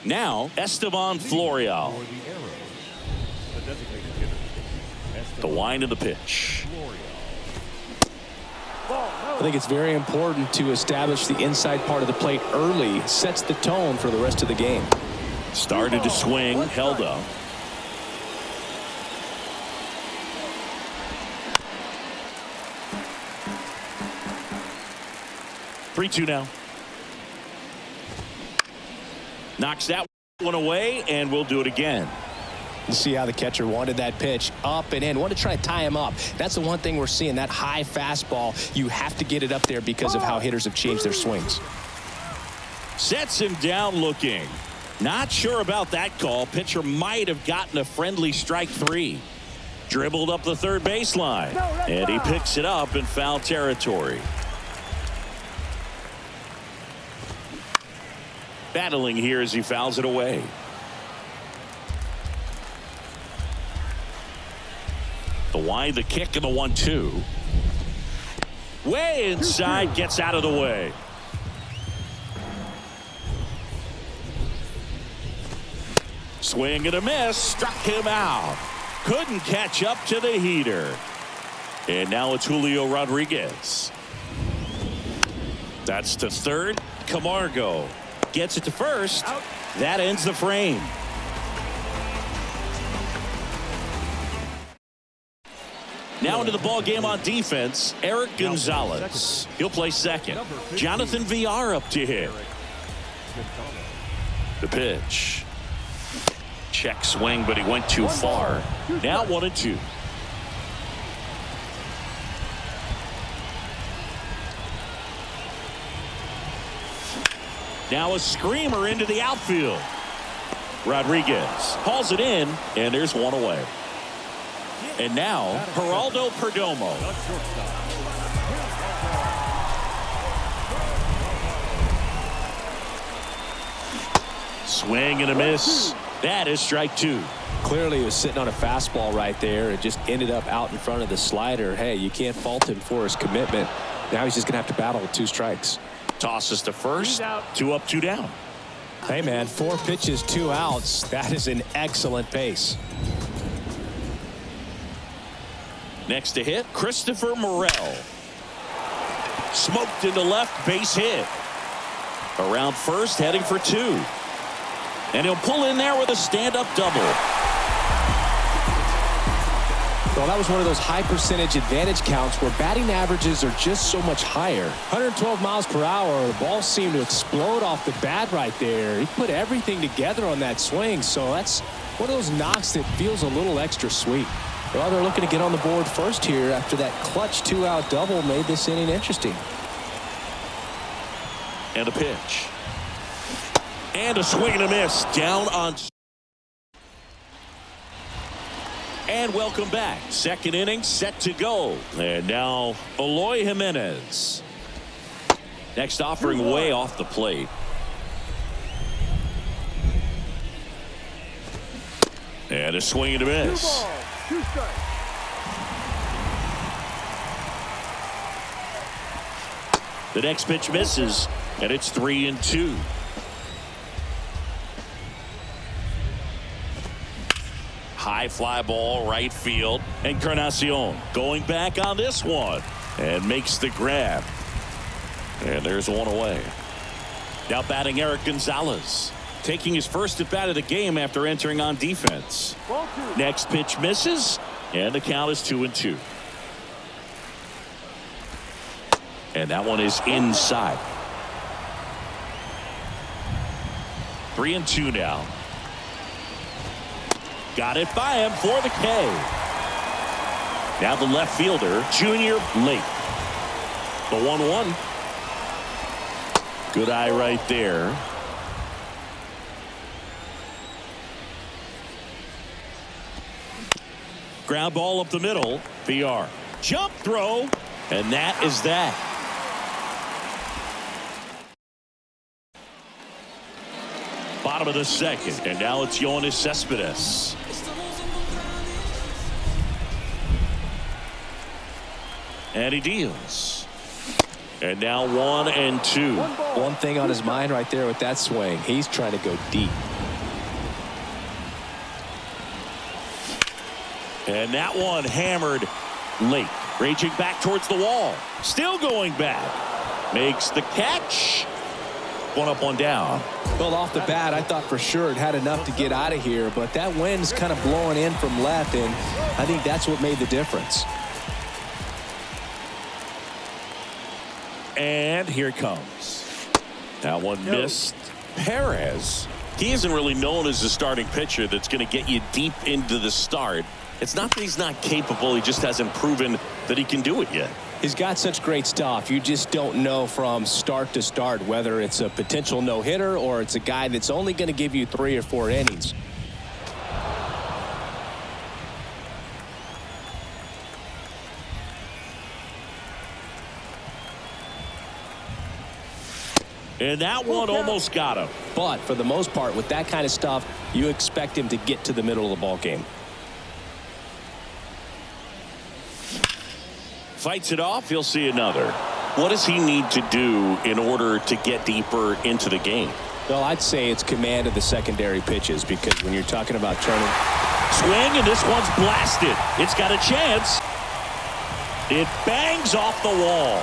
Now, Esteban Florial. The wind of the pitch. I think it's very important to establish the inside part of the plate early. It sets the tone for the rest of the game. Started to swing, held up. Three-two now. Knocks that one away, and we'll do it again. You see how the catcher wanted that pitch up and in. Wanted to try to tie him up. That's the one thing we're seeing, that high fastball. You have to get it up there because of how hitters have changed their swings. Sets him down looking. Not sure about that call. Pitcher might have gotten a friendly strike three. Dribbled up the third baseline. And he picks it up in foul territory. Battling here as he fouls it away. The wind, the kick, and the 1-2. Way inside, gets out of the way. Swing and a miss, struck him out. Couldn't catch up to the heater. And now it's Julio Rodriguez. That's to third. Camargo gets it to first. That ends the frame. Now into the ball game on defense, Eric Gonzalez. He'll play second. Jonathan Villar up to hit. The pitch. Check swing, but he went too far. Now 1-2. Now a screamer into the outfield. Rodriguez hauls it in, and there's one away. And now, Geraldo Perdomo. Swing and a miss. That is strike two. Clearly he was sitting on a fastball right there. It just ended up out in front of the slider. Hey, you can't fault him for his commitment. Now he's just going to have to battle with 2 strikes. Tosses to first. 2 up, 2 down. Hey, man, 4 pitches, 2 outs. That is an excellent pace. Next to hit, Christopher Morel. Smoked into left, base hit. Around first, heading for 2. And he'll pull in there with a stand-up double. Well, that was one of those high percentage advantage counts where batting averages are just so much higher. 112 miles per hour. The ball seemed to explode off the bat right there. He put everything together on that swing. So that's one of those knocks that feels a little extra sweet. Well, they're looking to get on the board first here after that clutch 2-out double made this inning interesting. And a pitch. And a swing and a miss. Down on. And welcome back. Second inning set to go. And now Eloy Jimenez. Next offering way off the plate. And a swing and a miss. The next pitch misses, and it's 3-2. High fly ball, right field, Encarnacion going back on this one and makes the grab. And there's one away. Now batting Eric Gonzalez, taking his first at bat of the game after entering on defense. Next pitch misses, and the count is 2-2. And that one is inside. 3-2 now. Got it by him for the K. Now the left fielder, Junior Lake. The 1-1. Good eye right there. Ground ball up the middle. VR. Jump throw. And that is that. Bottom of the second. And now it's Yoenis Cespedes. And he deals. And now 1-2. One thing on his mind right there with that swing. He's trying to go deep. And that one hammered late. Raging back towards the wall. Still going back. Makes the catch. One up, one down. Well, off the bat, I thought for sure it had enough to get out of here, but that wind's kind of blowing in from left, and I think that's what made the difference. And here it comes. That one missed. Perez. He isn't really known as a starting pitcher that's going to get you deep into the start. It's not that he's not capable. He just hasn't proven that he can do it yet. He's got such great stuff. You just don't know from start to start whether it's a potential no-hitter or it's a guy that's only going to give you 3 or 4 innings. And that one almost got him. But for the most part, with that kind of stuff, you expect him to get to the middle of the ball game. Fights it off. He'll see another. What does he need to do in order to get deeper into the game? Well, I'd say it's command of the secondary pitches, because when you're talking about turning. Swing, and this one's blasted. It's got a chance. It bangs off the wall.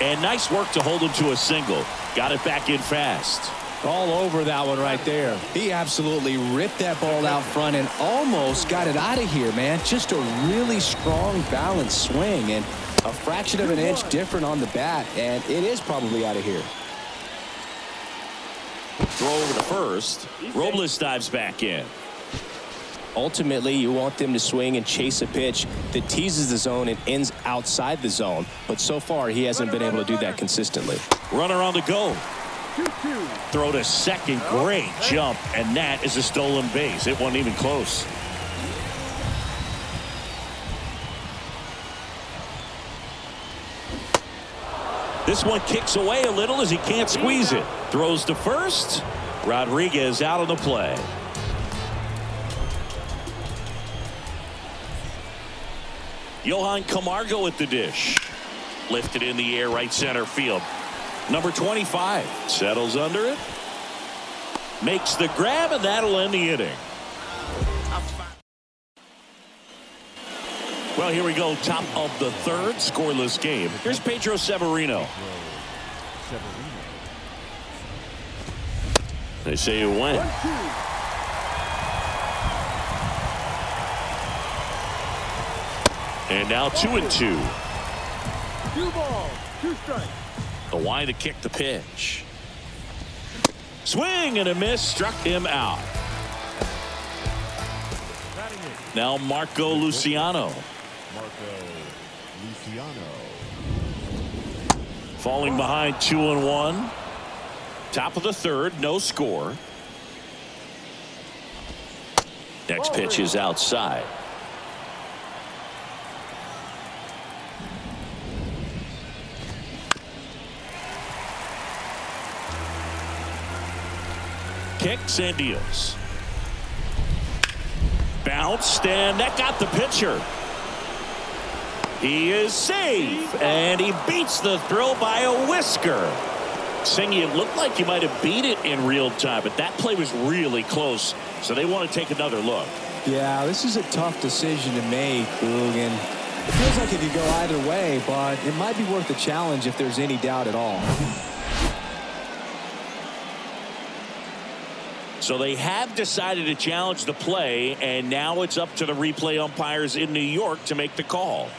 And nice work to hold him to a single. Got it back in fast. All over that one right there. He absolutely ripped that ball out front and almost got it out of here, man. Just a really strong, balanced swing, and a fraction of an inch different on the bat, and it is probably out of here. Throw over to first. Robles dives back in. Ultimately, you want them to swing and chase a pitch that teases the zone and ends outside the zone. But so far, he hasn't been able to do that consistently. Runner on the go. Throw to second. Great jump. And that is a stolen base. It wasn't even close. This one kicks away a little as he can't squeeze it. Throws to first. Rodriguez out on the play. Johan Camargo at the dish. Lifted in the air, right center field. Number 25 settles under it. Makes the grab, and that'll end the inning. Well, here we go. Top of the third. Scoreless game. Here's Pedro Severino. They say it went. And now 2-2. 2 balls, 2 strikes. The wide to kick the pitch. Swing and a miss. Struck him out. Now Marco Luciano. Falling behind 2-1. Top of the third. No score. Next pitch is outside. Kicks and deals. Bounced, and that got the pitcher. He is safe, and he beats the throw by a whisker. Singy, it looked like he might have beat it in real time, but that play was really close, so they want to take another look. Yeah, this is a tough decision to make, Boog, and it feels like it could go either way, but it might be worth a challenge if there's any doubt at all. So they have decided to challenge the play, and now it's up to the replay umpires in New York to make the call.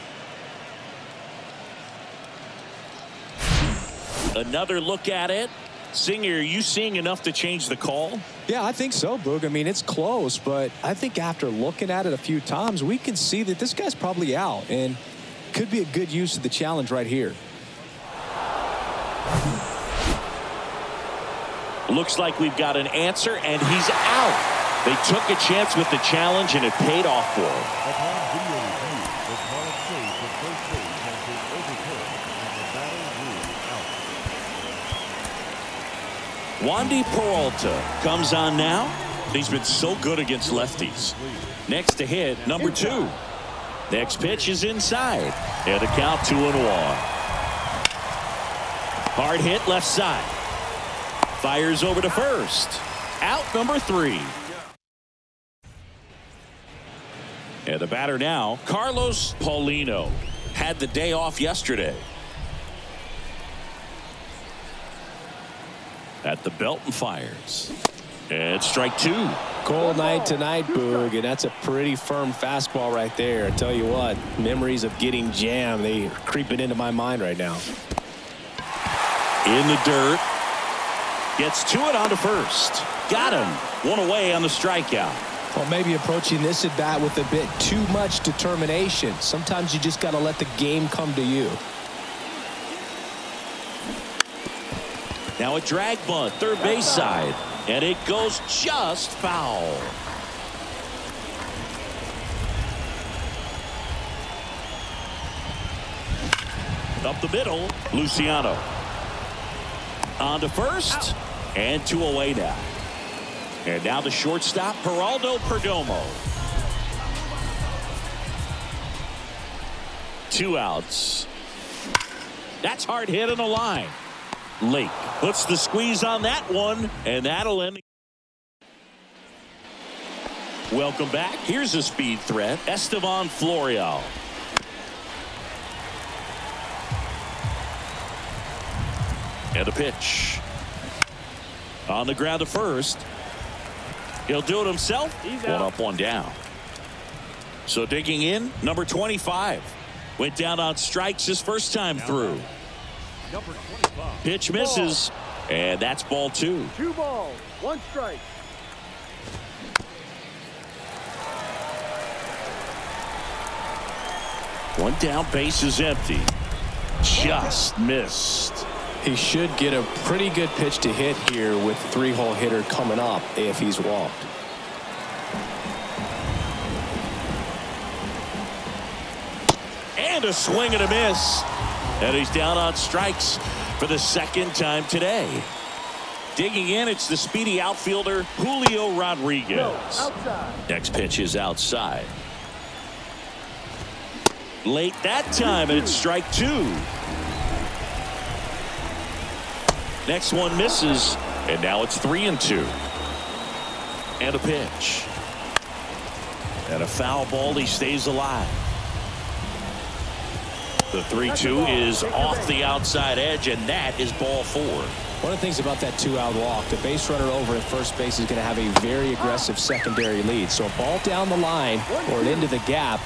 Another look at it. Singer, are you seeing enough to change the call? Yeah, I think so, Boog. I mean, it's close, but I think after looking at it a few times, we can see that this guy's probably out, and could be a good use of the challenge right here. Looks like we've got an answer, and he's out. They took a chance with the challenge, and it paid off for him. Wandy Peralta comes on now. He's been so good against lefties. Next to hit, number 2. Next pitch is inside. And the count 2-1. Hard hit left side. Fires over to first. Out number 3. And the batter now, Carlos Paulino. Had the day off yesterday. At the belt and fires. And strike two. Cold night tonight, Boog, and that's a pretty firm fastball right there. I tell you what, memories of getting jammed, they are creeping into my mind right now. In the dirt. Gets to it on to first. Got him. One away on the strikeout. Well, maybe approaching this at bat with a bit too much determination. Sometimes you just got to let the game come to you. Now a drag bunt, third base side. And it goes just foul. Up the middle, Luciano. On to first. And two away now. And now the shortstop, Geraldo Perdomo. 2 outs. That's hard hit in the line. Lake puts the squeeze on that one, and that'll end. Welcome back. Here's a speed threat, Estevan Florial. And a pitch. On the ground to first. He'll do it himself. One up, one down. So digging in, number 25. Went down on strikes his first time through. Number 25. Pitch misses, and that's ball 2. 2 balls, 1 strike. One down, base is empty. Just missed. He should get a pretty good pitch to hit here with 3-hole hitter coming up if he's walked. And a swing and a miss. And he's down on strikes for the second time today. Digging in, it's the speedy outfielder Julio Rodriguez. No, outside. Next pitch is outside. Late that time, and it's strike 2. Next one misses, and now it's 3-2. And a pitch. And a foul ball. He stays alive. The 3-2 is off the outside edge, and that is ball 4. One of the things about that 2-out walk, the base runner over at first base is going to have a very aggressive secondary lead. So a ball down the line or into the gap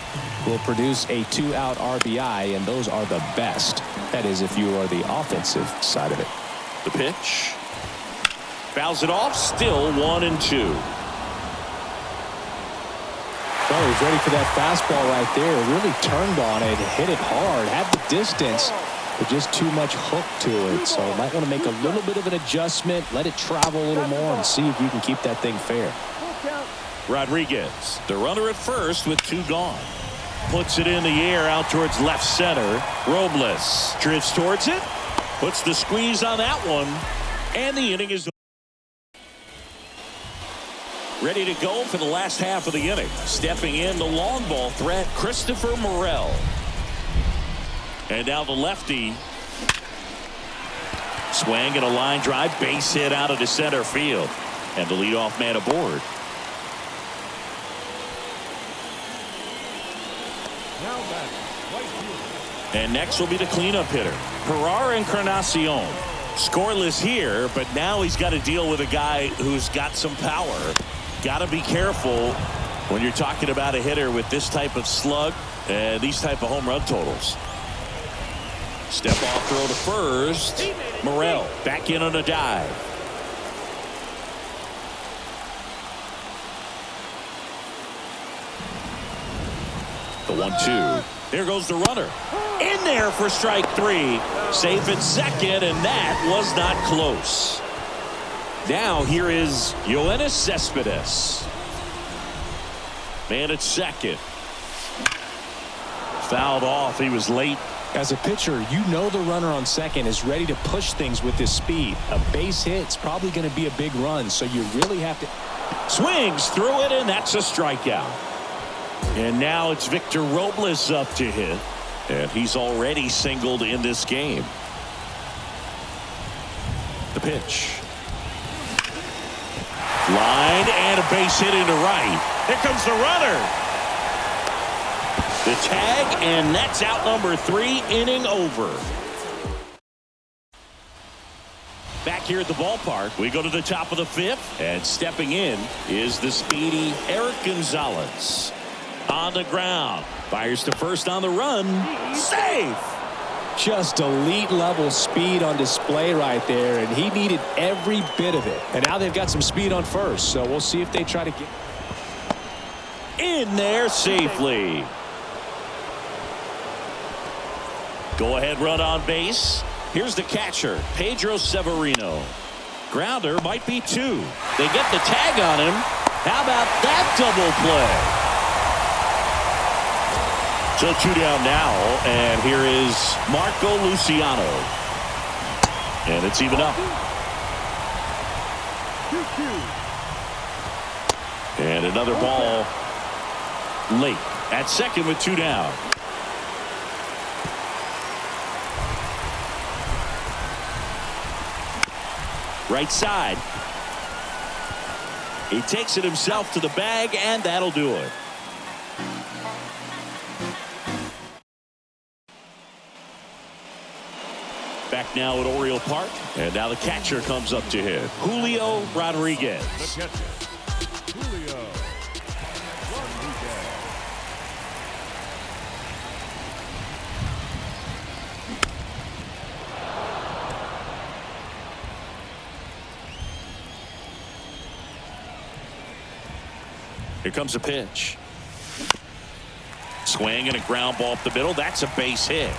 will produce a 2-out RBI, and those are the best. That is, if you are the offensive side of it. The pitch. Fouls it off. Still 1-2. Well, he's ready for that fastball right there. Really turned on it, hit it hard, had the distance, but just too much hook to it. So might want to make a little bit of an adjustment, let it travel a little more, and see if you can keep that thing fair. Rodriguez, the runner at first with 2 gone. Puts it in the air out towards left center. Robles drifts towards it. Puts the squeeze on that one. And the inning is ready to go for the last half of the inning. Stepping in the long ball threat, Christopher Morel. And now the lefty. Swing and a line drive, base hit out of the center field. And the leadoff man aboard. Now back, right field. And next will be the cleanup hitter, Encarnacion. Scoreless here, but now he's got to deal with a guy who's got some power. Got to be careful when you're talking about a hitter with this type of slug and these type of home run totals. Step off throw to first. Morel back in on a dive. The 1-2. There goes the runner. In there for strike 3. Safe at second, and that was not close. Now here is Yoenis Cespedes. Man at second. Fouled off. He was late. As a pitcher, you know the runner on second is ready to push things with his speed. A base hit's probably going to be a big run, so you really have to. Swings through it, and that's a strikeout. And now it's Victor Robles up to hit. And he's already singled in this game. The pitch. Line and a base hit into right. Here comes the runner. The tag, and that's out number 3, inning over. Back here at the ballpark, we go to the top of the 5th, and stepping in is the speedy Eric Gonzalez. On the ground, fires to first on the run. Safe! Just elite level speed on display right there, and he needed every bit of it. And now they've got some speed on first, so we'll see if they try to get in there safely. Go ahead run on base. Here's the catcher, Pedro Severino. Grounder might be 2. They get the tag on him. How about that double play? So 2 down now, and here is Marco Luciano. And it's even up. 2-2. And another ball late at second with 2 down. Right side. He takes it himself to the bag, and that'll do it. Back now at Oriole Park, and now the catcher comes up to hit. Julio Rodriguez. The catcher, Julio Rodriguez. Here comes a pitch. Swing and a ground ball up the middle. That's a base hit.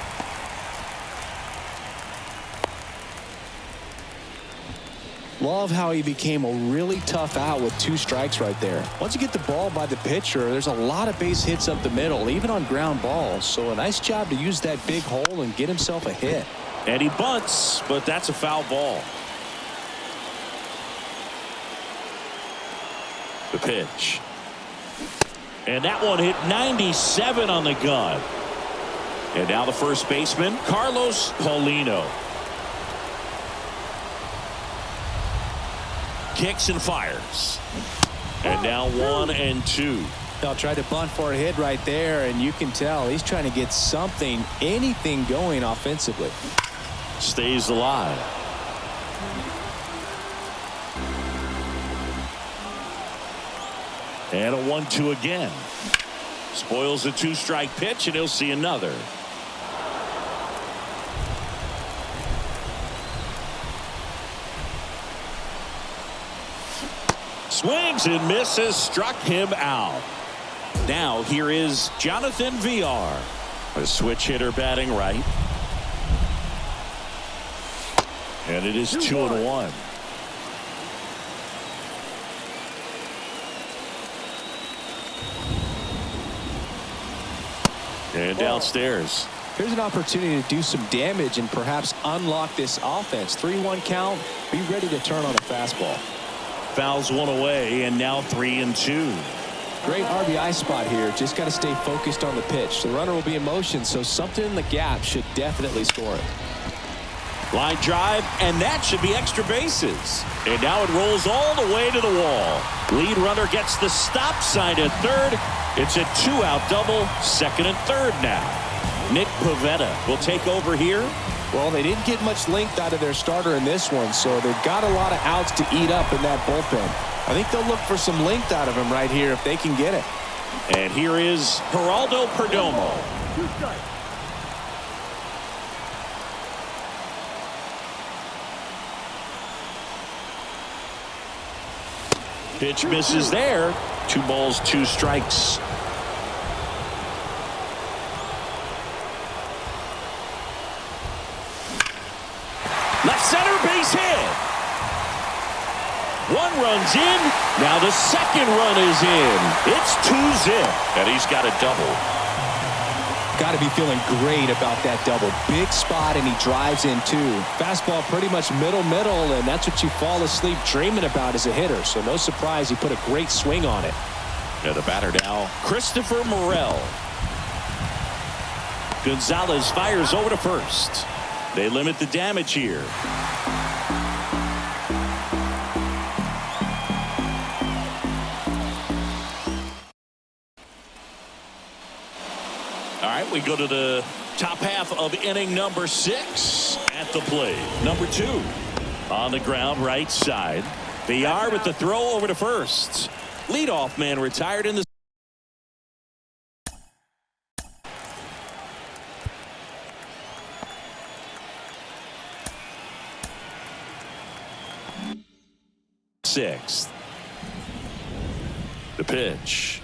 Love how he became a really tough out with 2 strikes right there. Once you get the ball by the pitcher, there's a lot of base hits up the middle, even on ground balls. So a nice job to use that big hole and get himself a hit. And he bunts, but that's a foul ball. The pitch. And that one hit 97 on the gun. And now the first baseman, Carlos Paulino. Kicks and fires. And now 1-2. They'll try to bunt for a hit right there, and you can tell he's trying to get something, anything going offensively. Stays alive. And a 1-2 again. Spoils the 2-strike pitch, and he'll see another. Swings and misses, struck him out. Now here is Jonathan VR. A switch hitter batting right. And it is 2-1. And downstairs. Here's an opportunity to do some damage and perhaps unlock this offense. 3-1 count. Be ready to turn on a fastball. Fouls one away, and now 3-2. Great RBI spot here. Just got to stay focused on the pitch. The runner will be in motion, so something in the gap should definitely score it. Line drive, and that should be extra bases. And now it rolls all the way to the wall. Lead runner gets the stop sign at third. It's a 2-out double, second and third now. Nick Pivetta will take over here. Well, they didn't get much length out of their starter in this one, so they've got a lot of outs to eat up in that bullpen. I think they'll look for some length out of him right here if they can get it. And here is Geraldo Perdomo. 2 strikes. Pitch misses there. 2 balls, 2 strikes. Left center base hit. 1 run's in. Now the second run is in. It's 2-zip. And he's got a double. Got to be feeling great about that double. Big spot, and he drives in too. Fastball pretty much middle, and that's what you fall asleep dreaming about as a hitter. So no surprise he put a great swing on it. And the batter now, Christopher Morel. Gonzalez fires over to first. They limit the damage here. right, we go to the top half of inning number 6 at the plate. Number 2 on the ground right side. VR with the throw over to first. Leadoff man retired in the sixth. The pitch.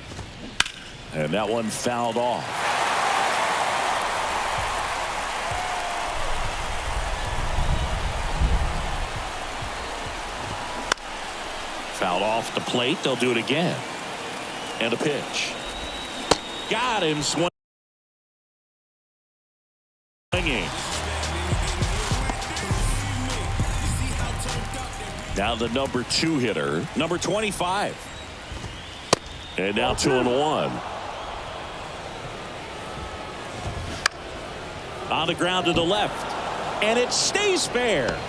And that one fouled off. Fouled off the plate. They'll do it again. And a pitch. Got him swinging. Now the number 2 hitter, number 25. And now 2-1. On the ground to the left. And it stays fair.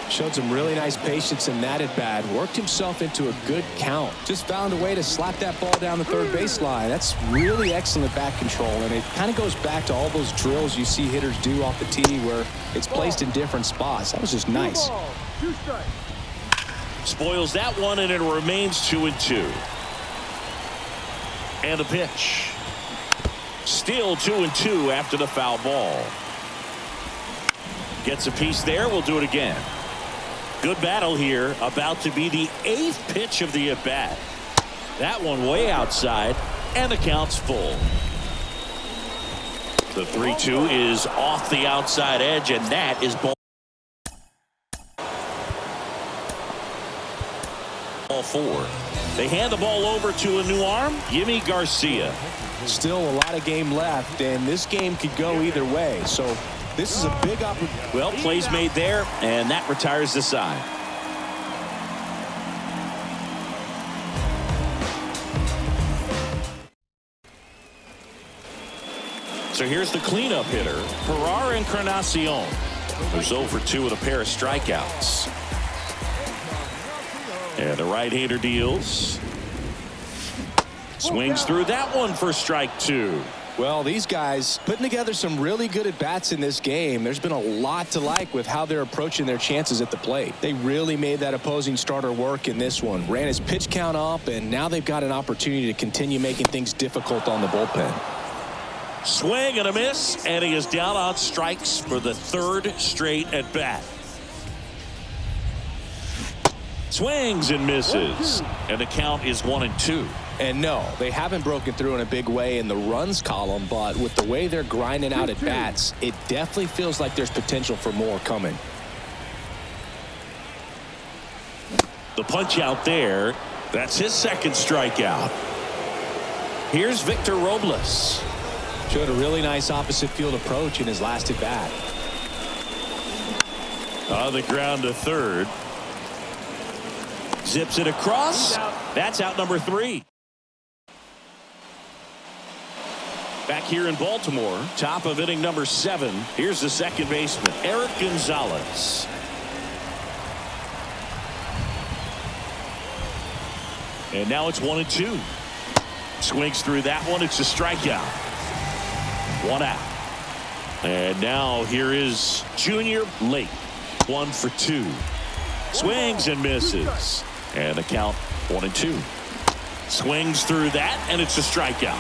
Showed some really nice patience in that at bat. Worked himself into a good count. Just found a way to slap that ball down the third baseline. That's really excellent bat control. And it kind of goes back to all those drills you see hitters do off the tee where it's placed in different spots. That was just nice. 2 strikes. Spoils that one, and it remains 2-2. And a pitch. Still 2-2 after the foul ball. Gets a piece there. We'll do it again. Good battle here. About to be the 8th pitch of the at-bat. That one way outside, and the count's full. The 3-2 is off the outside edge, and that is ball 4. They hand the ball over to a new arm, Yimi Garcia. Still a lot of game left, and this game could go either way. So this is a big opportunity. Well, plays made there, and that retires the side. So here's the cleanup hitter, Ferrar Encarnacion, who's 0 for 2 with a pair of strikeouts. And the right-hander deals. Swings through that one for strike 2. Well, these guys putting together some really good at-bats in this game. There's been a lot to like with how they're approaching their chances at the plate. They really made that opposing starter work in this one. Ran his pitch count up, and now they've got an opportunity to continue making things difficult on the bullpen. Swing and a miss, and he is down on strikes for the 3rd straight at-bat. Swings and misses, and the count is 1-2. And no, they haven't broken through in a big way in the runs column, but with the way they're grinding out at bats, it definitely feels like there's potential for more coming. The punch out there, that's his 2nd strikeout. Here's Victor Robles. Showed a really nice opposite field approach in his last at bat. On the ground to 3rd. Zips it across. That's out number 3. Back here in Baltimore, top of inning number 7. Here's the second baseman, Eric Gonzalez. And now it's 1-2. Swings through that one. It's a strikeout. 1 out. And now here is Junior Lake. 1 for 2. Swings and misses. And the count 1-2. Swings through that, and it's a strikeout.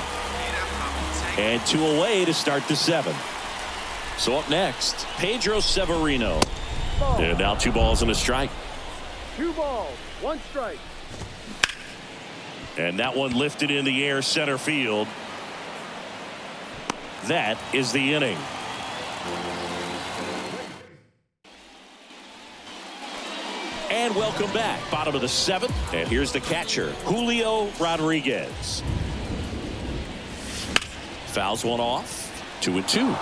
And 2 away to start the 7th. So up next, Pedro Severino. And now 2 balls and a strike. 2 balls, 1 strike. And that one lifted in the air center field. That is the inning. And welcome back. Bottom of the 7th. And here's the catcher, Julio Rodriguez. Fouls one off. 2-2.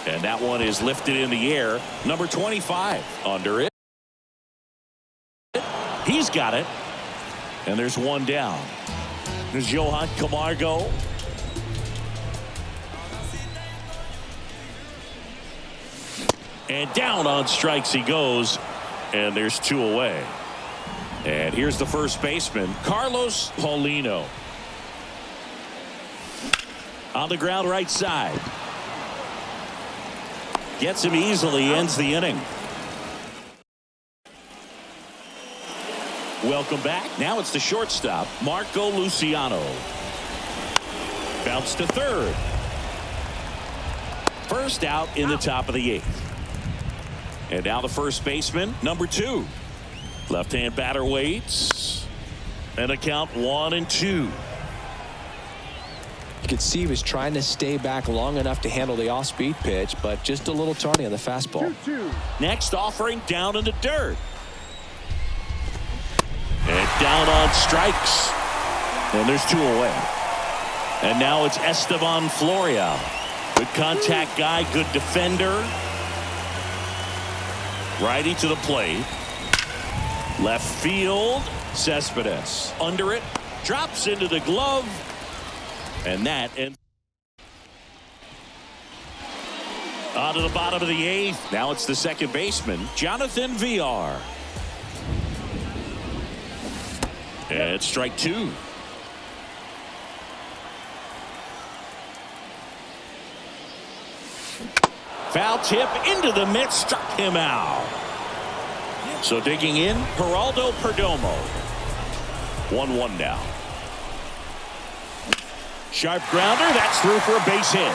And that one is lifted in the air. Number 25 under it. He's got it. And there's 1 down. There's Johan Camargo. And down on strikes he goes. And there's 2 away. And here's the first baseman, Carlos Paulino. On the ground right side. Gets him easily, ends the inning. Welcome back. Now it's the shortstop, Marco Luciano. Bounce to third. First out in the top of the 8th. And now the first baseman, number 2. Left-hand batter waits. And a count 1-2. You could see he was trying to stay back long enough to handle the off-speed pitch, but just a little tardy on the fastball. 2-2. Next offering down in the dirt. And down on strikes. And there's 2 away. And now it's Esteban Florio. Good contact guy, good defender. Righty to the plate. Left field. Cespedes under it. Drops into the glove. And that ends. On to the bottom of the 8th. Now it's the second baseman, Jonathan Villar. And it's strike 2. Foul tip into the mitt, struck him out. So digging in, Geraldo Perdomo. 1-1 now. Sharp grounder, that's through for a base hit.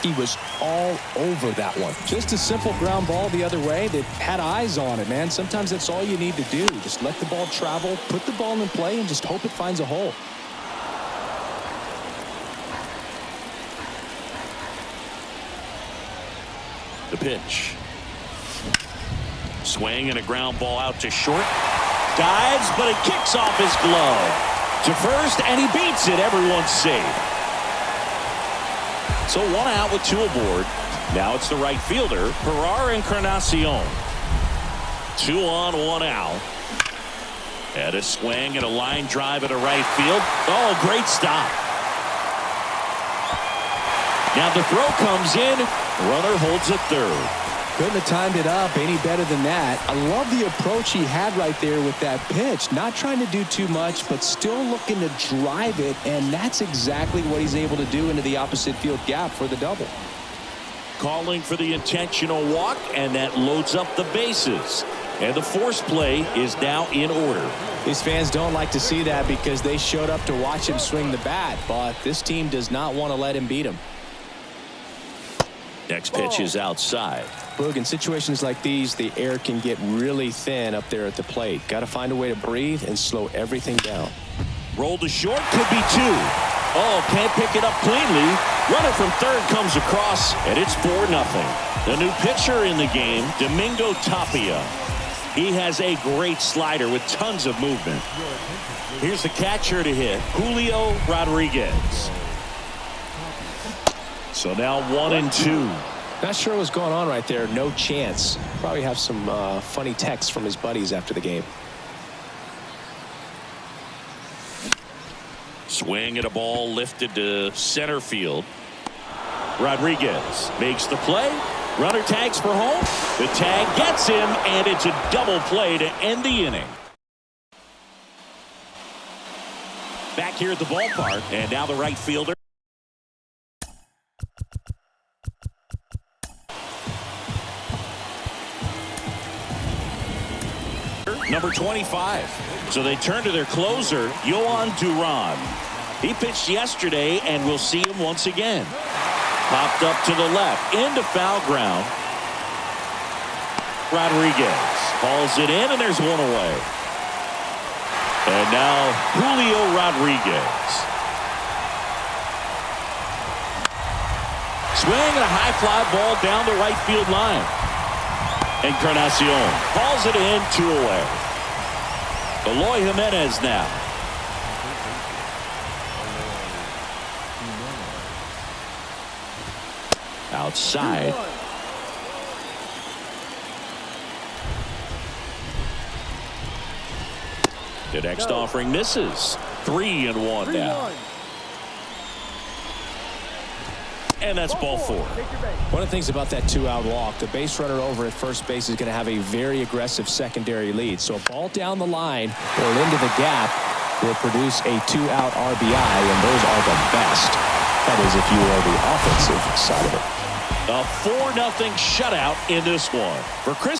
He was all over that one. Just a simple ground ball the other way that had eyes on it, man. Sometimes that's all you need to do. Just let the ball travel, put the ball in play, and just hope it finds a hole. The pitch. Swing and a ground ball out to short. Dives, but it kicks off his glove. To first, and he beats it. Everyone's safe. So 1 out with 2 aboard. Now it's the right fielder, Gerard Encarnacion. 2 on, 1 out. And a swing and a line drive at a right field. Oh, great stop. Now the throw comes in. Runner holds at third. Couldn't have timed it up any better than that. I love the approach he had right there with that pitch. Not trying to do too much, but still looking to drive it, and that's exactly what he's able to do into the opposite field gap for the double. Calling for the intentional walk, and that loads up the bases. And the force play is now in order. These fans don't like to see that because they showed up to watch him swing the bat, but this team does not want to let him beat him. Next pitch is outside. Boog, in situations like these, the air can get really thin up there at the plate. Got to find a way to breathe and slow everything down. Roll to short, could be 2. Oh, can't pick it up cleanly. Runner from third comes across, and it's 4-0. The new pitcher in the game, Domingo Tapia. He has a great slider with tons of movement. Here's the catcher to hit, Julio Rodriguez. So now 1-2. Not sure what's going on right there. No chance. Probably have some funny texts from his buddies after the game. Swing at a ball lifted to center field. Rodriguez makes the play. Runner tags for home. The tag gets him, and it's a double play to end the inning. Back here at the ballpark, and now the right fielder. Number 25. So they turn to their closer, Yohan Duran. He pitched yesterday, and we'll see him once again. Popped up to the left, into foul ground. Rodriguez hauls it in, and there's 1 away. And now Julio Rodriguez. Swing and a high fly ball down the right field line. Encarnacion hauls it in, 2 away. Eloy Jimenez now. Outside. The next offering misses. 3-1 now. And that's ball four. Take your base. One of the things about that two-out walk, the base runner over at first base is going to have a very aggressive secondary lead. So a ball down the line or into the gap will produce a two-out RBI, and those are the best. That is, if you are the offensive side of it. A 4-0 shutout in this one. For Chris